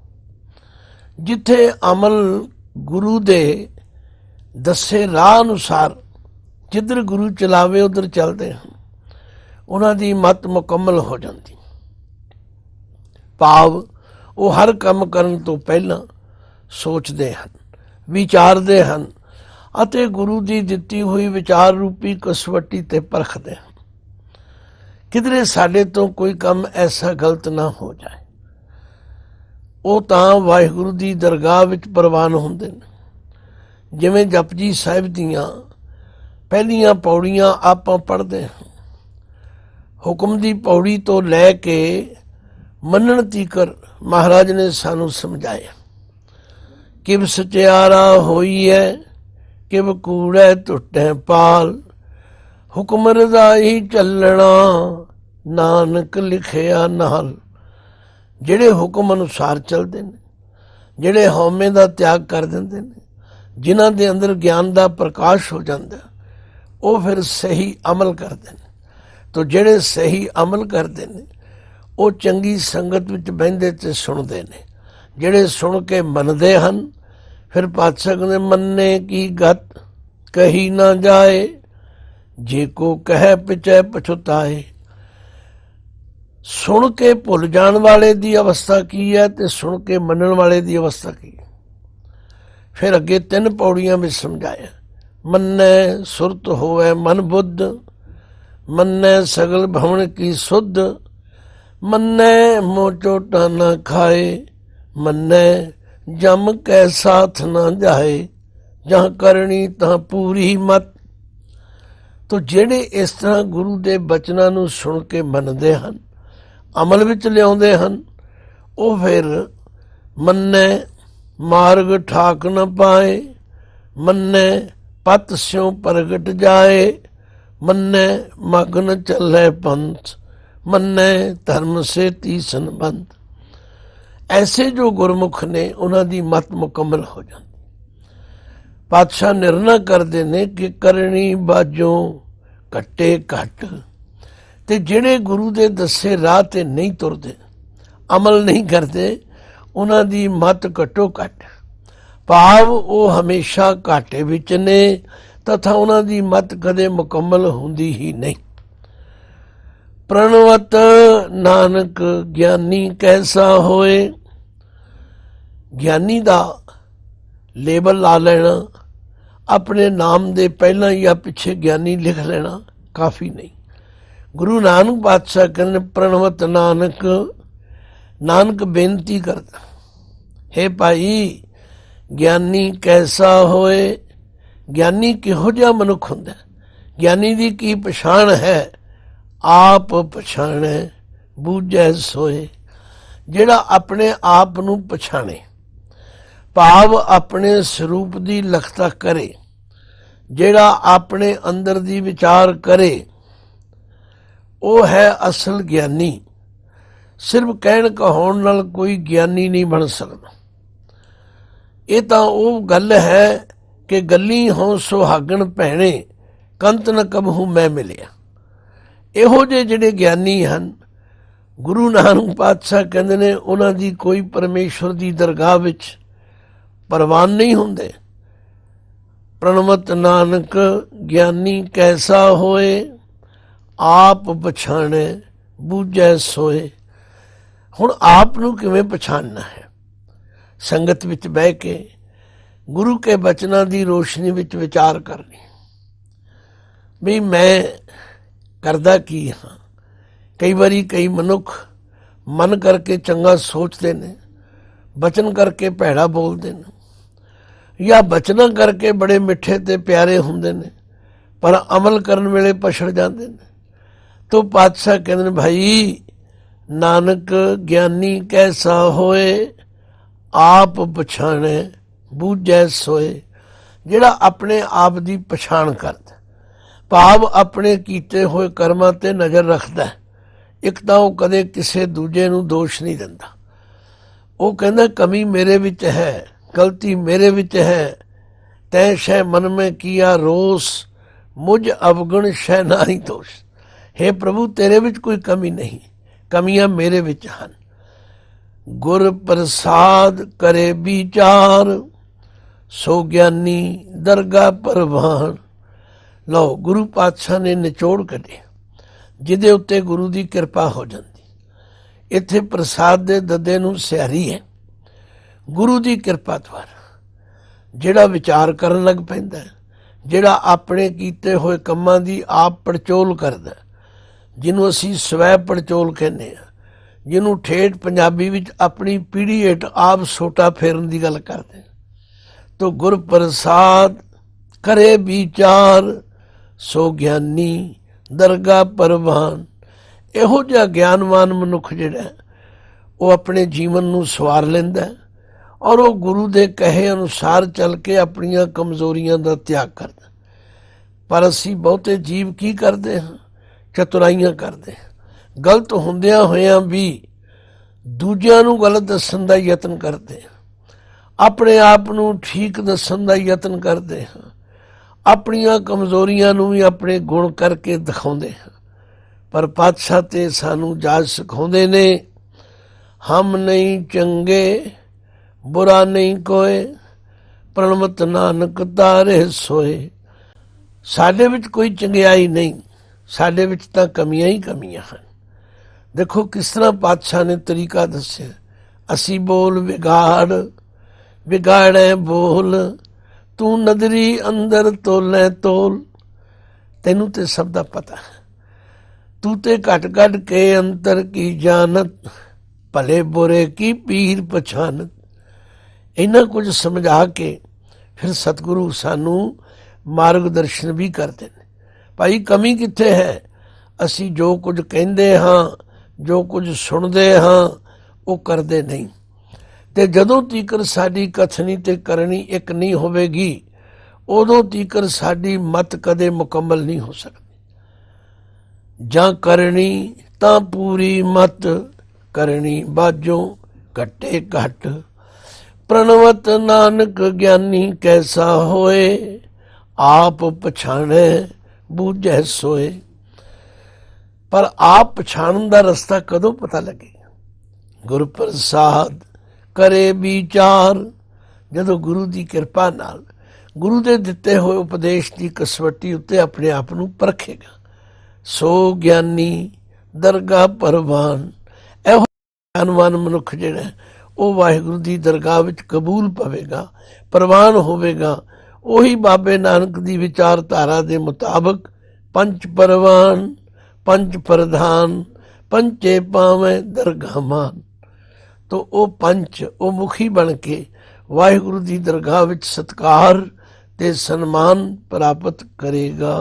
ਜਿੱਥੇ ਅਮਲ ਗੁਰੂ ਦੇ ਦੱਸੇ ਰਾਹ ਅਨੁਸਾਰ, ਜਿੱਧਰ ਗੁਰੂ ਚਲਾਵੇ ਉਧਰ ਚੱਲਦੇ ਹਨ, ਉਹਨਾਂ ਦੀ ਮੱਤ ਮੁਕੰਮਲ ਹੋ ਜਾਂਦੀ। ਭਾਵ ਉਹ ਹਰ ਕੰਮ ਕਰਨ ਤੋਂ ਪਹਿਲਾਂ ਸੋਚਦੇ ਹਨ, ਵਿਚਾਰਦੇ ਹਨ ਅਤੇ ਗੁਰੂ ਦੀ ਦਿੱਤੀ ਹੋਈ ਵਿਚਾਰ ਰੂਪੀ ਕਸਵੱਟੀ ਤੇ ਪਰਖਦੇ ਹਨ। ਕਿਧਰੇ ਸਾਡੇ ਤੋਂ ਕੋਈ ਕੰਮ ਐਸਾ ਗਲਤ ਨਾ ਹੋ ਜਾਏ। ਉਹ ਤਾਂ ਵਾਹਿਗੁਰੂ ਦੀ ਦਰਗਾਹ ਵਿੱਚ ਪ੍ਰਵਾਨ ਹੁੰਦੇ ਨੇ। ਜਿਵੇਂ ਜਪਜੀ ਸਾਹਿਬ ਦੀਆਂ ਪਹਿਲੀਆਂ ਪੌੜੀਆਂ ਆਪਾਂ ਪੜ੍ਹਦੇ ਹਾਂ, ਹੁਕਮ ਦੀ ਪੌੜੀ ਤੋਂ ਲੈ ਕੇ ਮੰਨਣ ਤੀਕਰ ਮਹਾਰਾਜ ਨੇ ਸਾਨੂੰ ਸਮਝਾਇਆ। ਕਿਵ ਸਚਿਆਰਾ ਹੋਈ ਹੈ, ਕਿਵ ਕੂੜੈ ਟੁੱਟੈ ਪਾਲ। ਹੁਕਮ ਰਜ਼ਾਈ ਚੱਲਣਾ, ਨਾਨਕ ਲਿਖਿਆ ਨਾਲ। ਜਿਹੜੇ ਹੁਕਮ ਅਨੁਸਾਰ ਚੱਲਦੇ ਨੇ, ਜਿਹੜੇ ਹਉਮੈ ਦਾ ਤਿਆਗ ਕਰ ਦਿੰਦੇ ਨੇ, ਜਿਨ੍ਹਾਂ ਦੇ ਅੰਦਰ ਗਿਆਨ ਦਾ ਪ੍ਰਕਾਸ਼ ਹੋ ਜਾਂਦਾ, ਉਹ ਫਿਰ ਸਹੀ ਅਮਲ ਕਰਦੇ ਨੇ। ਤੋ ਜਿਹੜੇ ਸਹੀ ਅਮਲ ਕਰਦੇ ਨੇ ਉਹ ਚੰਗੀ ਸੰਗਤ ਵਿੱਚ ਬਹਿੰਦੇ ਤੇ ਸੁਣਦੇ ਨੇ। ਜਿਹੜੇ ਸੁਣ ਕੇ ਮੰਨਦੇ ਹਨ, ਫਿਰ ਪਾਤਸ਼ਾਹ ਕਹਿੰਦੇ ਮੰਨੇ ਕੀ ਗਤ ਕਹੀ ਨਾ ਜਾਏ, ਜੇ ਕੋ ਕਹਿ ਪਿਛੈ ਪਛੁਤਾਏ। ਸੁਣ ਕੇ ਭੁੱਲ ਜਾਣ ਵਾਲੇ ਦੀ ਅਵਸਥਾ ਕੀ ਹੈ ਤੇ ਸੁਣ ਕੇ ਮੰਨਣ ਵਾਲੇ ਦੀ ਅਵਸਥਾ ਕੀ ਹੈ। ਫਿਰ ਅੱਗੇ 3 ਪੌੜੀਆਂ ਵਿੱਚ ਸਮਝਾਇਆ। ਮੰਨੈ ਸੁਰਤ ਹੋਵੇ ਮਨ ਬੁੱਧ, ਮੰਨੈ ਸਗਲ ਭਵਨ ਕੀ ਸੁਧ, ਮੰਨੈ ਮੋਹ ਚੋਟਾ ਨਾ ਖਾਏ, ਮੰਨੈ ਜਮ ਕੈ ਸਾਥ ਨਾ ਜਾਏ, ਜਾਂ ਕਰਨੀ ਤਾਂ ਪੂਰੀ ਮਤ। ਤੋ ਜਿਹੜੇ ਇਸ ਤਰ੍ਹਾਂ ਗੁਰੂ ਦੇ ਬਚਨਾਂ ਨੂੰ ਸੁਣ ਕੇ ਮੰਨਦੇ ਹਨ, ਅਮਲ ਵਿੱਚ ਲਿਆਉਂਦੇ ਹਨ, ਉਹ ਫਿਰ ਮੰਨੈ ਮਾਰਗ ਠਾਕ ਨ ਪਾਏ, ਮੰਨੈ ਪਤ ਸਿਉ ਪ੍ਰਗਟ ਜਾਏ, ਮੰਨੈ ਮਗਨ ਚੱਲੇ ਪੰਥ, ਮੰਨੈ ਧਰਮ ਸੇ ਤੀਸਨ ਬੰਦ। ਐਸੇ ਜੋ ਗੁਰਮੁਖ ਨੇ ਉਹਨਾਂ ਦੀ ਮਤ ਮੁਕੰਮਲ ਹੋ ਜਾਂਦੀ। ਪਾਤਸ਼ਾਹ ਨਿਰਣਾ ਕਰਦੇ ਨੇ ਕਿ ਕਰਨੀ ਬਾਝੋਂ ਘੱਟੇ ਘੱਟ, ਤੇ ਜਿਹੜੇ ਗੁਰੂ ਦੇ ਦੱਸੇ ਰਾਹ ਤੇ ਨਹੀਂ ਤੁਰਦੇ, ਅਮਲ ਨਹੀਂ ਕਰਦੇ, ਉਹਨਾਂ ਦੀ ਮਤ ਘੱਟੋ ਘੱਟ, ਭਾਵ ਉਹ ਹਮੇਸ਼ਾ ਘਾਟੇ ਵਿੱਚ ਨੇ, ਤਥਾ ਉਹਨਾਂ ਦੀ ਮਤ ਕਦੇ ਮੁਕੰਮਲ ਹੁੰਦੀ ਹੀ ਨਹੀਂ। ਪ੍ਰਣਵਤ ਨਾਨਕ ਗਿਆਨੀ ਕੈਸਾ ਹੋਏ। ਗਿਆਨੀ ਦਾ ਲੇਬਲ ਲਾ ਲੈਣਾ, ਆਪਣੇ ਨਾਮ ਦੇ ਪਹਿਲਾਂ ਜਾਂ ਪਿੱਛੇ ਗਿਆਨੀ ਲਿਖ ਲੈਣਾ ਕਾਫੀ ਨਹੀਂ। ਗੁਰੂ ਨਾਨਕ ਪਾਤਸ਼ਾਹ ਕਹਿੰਦੇ ਪ੍ਰਣਵਤ ਨਾਨਕ, ਨਾਨਕ ਬੇਨਤੀ ਕਰਦਾ, ਹੇ ਭਾਈ ਗਿਆਨੀ ਕੈਸਾ ਹੋਏ। ਗਿਆਨੀ ਕਿਹੋ ਜਿਹਾ ਮਨੁੱਖ ਹੁੰਦਾ, ਗਿਆਨੀ ਦੀ ਕੀ ਪਛਾਣ ਹੈ। ਆਪ ਪਛਾਣੈ ਬੂਝੈ ਸੋਏ। ਜਿਹੜਾ ਆਪਣੇ ਆਪ ਨੂੰ ਪਛਾਣੇ, ਭਾਵ ਆਪਣੇ ਸਰੂਪ ਦੀ ਲਖਤਾ ਕਰੇ, ਜਿਹੜਾ ਆਪਣੇ ਅੰਦਰ ਦੀ ਵਿਚਾਰ ਕਰੇ, ਉਹ ਹੈ ਅਸਲ ਗਿਆਨੀ। ਸਿਰਫ ਕਹਿਣ ਕਹਾਉਣ ਨਾਲ ਕੋਈ ਗਿਆਨੀ ਨਹੀਂ ਬਣ ਸਕਦਾ। ਇਹ ਤਾਂ ਉਹ ਗੱਲ ਹੈ ਕਿ ਗੱਲੀ ਹੋਂ ਸੁਹਾਗਣ ਭੈਣੇ, ਕੰਤ ਨ ਕਬਹੂ ਮੈਂ ਮਿਲਿਆ। ਇਹੋ ਜਿਹੇ ਜਿਹੜੇ ਗਿਆਨੀ ਹਨ, ਗੁਰੂ ਨਾਨਕ ਪਾਤਸ਼ਾਹ ਕਹਿੰਦੇ ਨੇ ਉਹਨਾਂ ਦੀ ਕੋਈ ਪਰਮੇਸ਼ਵਰ ਦੀ ਦਰਗਾਹ ਵਿੱਚ ਪ੍ਰਵਾਨ ਨਹੀਂ ਹੁੰਦੇ। ਪ੍ਰਣਵਤ ਨਾਨਕ ਗਿਆਨੀ ਕੈਸਾ ਹੋਏ, ਆਪ ਪਛਾਣੈ ਬੂਝੈ ਸੋਏ। ਹੁਣ ਆਪ ਨੂੰ ਕਿਵੇਂ ਪਛਾਣਨਾ ਹੈ? ਸੰਗਤ ਵਿੱਚ ਬਹਿ ਕੇ ਗੁਰੂ ਕੇ ਬਚਨਾਂ ਦੀ ਰੋਸ਼ਨੀ ਵਿੱਚ ਵਿਚਾਰ ਕਰਨੀ ਵੀ ਮੈਂ ਕਰਦਾ ਕੀ ਹਾਂ। ਕਈ ਵਾਰੀ ਕਈ ਮਨੁੱਖ ਮਨ ਕਰਕੇ ਚੰਗਾ ਸੋਚਦੇ ਨੇ, ਬਚਨ ਕਰਕੇ ਭੈੜਾ ਬੋਲਦੇ ਨੇ, ਜਾਂ ਬਚਨਾਂ ਕਰਕੇ ਬੜੇ ਮਿੱਠੇ ਤੇ ਪਿਆਰੇ ਹੁੰਦੇ ਨੇ, ਪਰ ਅਮਲ ਕਰਨ ਵੇਲੇ ਪਛੜ ਜਾਂਦੇ ਨੇ। ਤੋ ਪਾਤਸ਼ਾਹ ਕਹਿੰਦੇ ਨੇ ਭਾਈ ਨਾਨਕ ਗਿਆਨੀ ਕੈਸਾ ਹੋਏ, ਆਪ ਪਛਾਣੈ ਬੂਝੈ ਸੋਏ। ਜਿਹੜਾ ਆਪਣੇ ਆਪ ਦੀ ਪਛਾਣ ਕਰਦਾ, ਭਾਵ ਆਪਣੇ ਕੀਤੇ ਹੋਏ ਕਰਮਾਂ ਤੇ ਨਜ਼ਰ ਰੱਖਦਾ। ਇੱਕ ਤਾਂ ਉਹ ਕਦੇ ਕਿਸੇ ਦੂਜੇ ਨੂੰ ਦੋਸ਼ ਨਹੀਂ ਦਿੰਦਾ। ਉਹ ਕਹਿੰਦਾ ਕਮੀ ਮੇਰੇ ਵਿੱਚ ਹੈ, ਗਲਤੀ ਮੇਰੇ ਵਿੱਚ ਹੈ। ਤੈ ਸ਼ੈ ਮਨ ਮੈਂ ਕੀਆ ਰੋਸ, ਮੁਝ ਅਵਗੁਣ ਸ਼ੈ ਨਾਹੀ ਦੋਸ਼। ਹੇ ਪ੍ਰਭੂ ਤੇਰੇ ਵਿੱਚ ਕੋਈ ਕਮੀ ਨਹੀਂ, ਕਮੀਆਂ ਮੇਰੇ ਵਿੱਚ ਹਨ। ਗੁਰ ਪ੍ਰਸਾਦ ਕਰੇ ਵਿਚਾਰ, ਸੋ ਗਿਆਨੀ ਦਰਗਾਹ ਪ੍ਰਵਾਨ। ਲਓ ਗੁਰੂ ਪਾਤਸ਼ਾਹ ਨੇ ਨਿਚੋੜ ਕੱਢਿਆ ਜਿਹਦੇ ਉੱਤੇ ਗੁਰੂ ਦੀ ਕਿਰਪਾ ਹੋ ਜਾਂਦੀ। ਇੱਥੇ ਪ੍ਰਸਾਦ ਦੇ ਦੱਦੇ ਨੂੰ ਸਿਆਰੀ ਹੈ। ਗੁਰੂ ਦੀ ਕਿਰਪਾ ਦੁਆਰਾ ਜਿਹੜਾ ਵਿਚਾਰ ਕਰਨ ਲੱਗ ਪੈਂਦਾ, ਜਿਹੜਾ ਆਪਣੇ ਕੀਤੇ ਹੋਏ ਕੰਮਾਂ ਦੀ ਆਪ ਪੜਚੋਲ ਕਰਦਾ, ਜਿਹਨੂੰ ਅਸੀਂ ਸਵੈ ਪੜਚੋਲ ਕਹਿੰਦੇ ਹਾਂ, ਜਿਹਨੂੰ ਠੇਠ ਪੰਜਾਬੀ ਵਿੱਚ ਆਪਣੀ ਪੀੜ੍ਹੀ ਹੇਠ ਆਪ ਸੋਟਾ ਫੇਰਨ ਦੀ ਗੱਲ ਕਰਦੇ। ਤੋ ਗੁਰ ਪ੍ਰਸਾਦ ਕਰੇ ਵਿਚਾਰ, ਸੋ ਗਿਆਨੀ ਦਰਗਾਹ ਪ੍ਰਵਾਨ। ਇਹੋ ਜਿਹਾ ਗਿਆਨਵਾਨ ਮਨੁੱਖ ਜਿਹੜਾ ਉਹ ਆਪਣੇ ਜੀਵਨ ਨੂੰ ਸਵਾਰ ਲੈਂਦਾ ਔਰ ਉਹ ਗੁਰੂ ਦੇ ਕਹੇ ਅਨੁਸਾਰ ਚੱਲ ਕੇ ਆਪਣੀਆਂ ਕਮਜ਼ੋਰੀਆਂ ਦਾ ਤਿਆਗ ਕਰਦਾ। ਪਰ ਅਸੀਂ ਬਹੁਤੇ ਜੀਵ ਕੀ ਕਰਦੇ ਹਾਂ? ਚਤੁਰਾਈਆਂ ਕਰਦੇ ਹਾਂ। ਗਲਤ ਹੁੰਦਿਆਂ ਹੋਇਆਂ ਵੀ ਦੂਜਿਆਂ ਨੂੰ ਗਲਤ ਦੱਸਣ ਦਾ ਯਤਨ ਕਰਦੇ ਹਾਂ, ਆਪਣੇ ਆਪ ਨੂੰ ਠੀਕ ਦੱਸਣ ਦਾ ਯਤਨ ਕਰਦੇ ਹਾਂ, ਆਪਣੀਆਂ ਕਮਜ਼ੋਰੀਆਂ ਨੂੰ ਵੀ ਆਪਣੇ ਗੁਣ ਕਰਕੇ ਦਿਖਾਉਂਦੇ ਹਾਂ। ਪਰ ਪਾਤਸ਼ਾਹ ਤੇ ਸਾਨੂੰ ਜਾਚ ਸਿਖਾਉਂਦੇ ਨੇ, ਹਮ ਨਹੀਂ ਚੰਗੇ ਬੁਰਾ ਨਹੀਂ ਕੋਏ, ਪ੍ਰਣਮਤ ਨਾਨਕ ਤਾਰੇ ਸੋਏ। ਸਾਡੇ ਵਿੱਚ ਕੋਈ ਚੰਗਿਆਈ ਨਹੀਂ, ਸਾਡੇ ਵਿੱਚ ਤਾਂ ਕਮੀਆਂ ਹੀ ਕਮੀਆਂ ਹਨ। ਦੇਖੋ ਕਿਸ ਤਰ੍ਹਾਂ ਪਾਤਸ਼ਾਹ ਨੇ ਤਰੀਕਾ ਦੱਸਿਆ, ਅਸੀਂ ਬੋਲ ਵਿਗਾੜ ਵਿਗਾੜੈ ਬੋਲ, ਤੂੰ ਨਦਰੀ ਅੰਦਰ ਤੋਲੇ ਤੋਲ। ਤੈਨੂੰ ਤੇ ਸਭ ਦਾ ਪਤਾ, ਤੂੰ ਤੇ ਘਟ ਘਟ ਕੇ ਅੰਤਰ ਕੀ ਜਾਣਤ, ਭਲੇ ਬੁਰੇ ਕੀ ਪੀਰ ਪਛਾਨਤ। ਇਹਨਾਂ ਕੁਝ ਸਮਝਾ ਕੇ ਫਿਰ ਸਤਿਗੁਰੂ ਸਾਨੂੰ ਮਾਰਗ ਦਰਸ਼ਨ ਵੀ ਕਰਦੇ ਨੇ। ਭਾਈ ਕਮੀ ਕਿੱਥੇ ਹੈ? ਅਸੀਂ ਜੋ ਕੁਝ ਕਹਿੰਦੇ ਹਾਂ, ਜੋ ਕੁਝ ਸੁਣਦੇ ਹਾਂ, ਉਹ ਕਰਦੇ ਨਹੀਂ। ਤੇ ਜਦੋਂ ਤੀਕਰ ਸਾਡੀ ਕਥਨੀ ਤੇ ਕਰਨੀ ਇੱਕ ਨਹੀਂ ਹੋਵੇਗੀ, ਉਦੋਂ ਤੀਕਰ ਸਾਡੀ ਮਤ ਕਦੇ ਮੁਕੰਮਲ ਨਹੀਂ ਹੋ ਸਕਦੀ। ਜਾਂ ਕਰਨੀ ਤਾਂ ਪੂਰੀ ਮਤ, ਕਰਨੀ ਬਾਝੋਂ ਘੱਟੇ ਘੱਟ। ਪ੍ਰਣਵਤ ਨਾਨਕ ਗਿਆਨੀ ਕੈਸਾ ਹੋਏ, ਆਪ ਪਛਾਣੇ ਬੂਝੈ ਸੋਏ। ਪਰ ਆਪ ਪਛਾਣਨ ਦਾ ਰਸਤਾ ਕਦੋਂ ਪਤਾ ਲੱਗੇਗਾ? ਗੁਰ ਪ੍ਰਸਾਦ ਕਰੇ ਵਿਚਾਰ। ਜਦੋਂ ਗੁਰੂ ਦੀ ਕਿਰਪਾ ਨਾਲ ਗੁਰੂ ਦੇ ਦਿੱਤੇ ਹੋਏ ਉਪਦੇਸ਼ ਦੀ ਕਸਵੱਟੀ ਉੱਤੇ ਆਪਣੇ ਆਪ ਨੂੰ ਪਰਖੇਗਾ। ਸੋ ਗਿਆਨੀ ਦਰਗਾਹ ਪਰਵਾਨ। ਇਹੋ ਗਿਆਨਵਾਨ ਮਨੁੱਖ ਜਿਹੜਾ ਉਹ ਵਾਹਿਗੁਰੂ ਦੀ ਦਰਗਾਹ ਵਿੱਚ ਕਬੂਲ ਪਵੇਗਾ, ਪ੍ਰਵਾਨ ਹੋਵੇਗਾ। ਉਹੀ ਬਾਬੇ ਨਾਨਕ ਦੀ ਵਿਚਾਰਧਾਰਾ ਦੇ ਮੁਤਾਬਕ ਪੰਜ ਪਰਵਾਨ ਪੰਜ ਪ੍ਰਧਾਨ ਪੰਚੇ ਪਾਵੇਂ ਦਰਗਾਹ ਮਾਨ। ਤੋ ਉਹ ਪੰਚ, ਉਹ ਮੁਖੀ ਬਣ ਕੇ ਵਾਹਿਗੁਰੂ ਦੀ ਦਰਗਾਹ ਵਿੱਚ ਸਤਿਕਾਰ ਤੇ ਸਨਮਾਨ ਪ੍ਰਾਪਤ ਕਰੇਗਾ।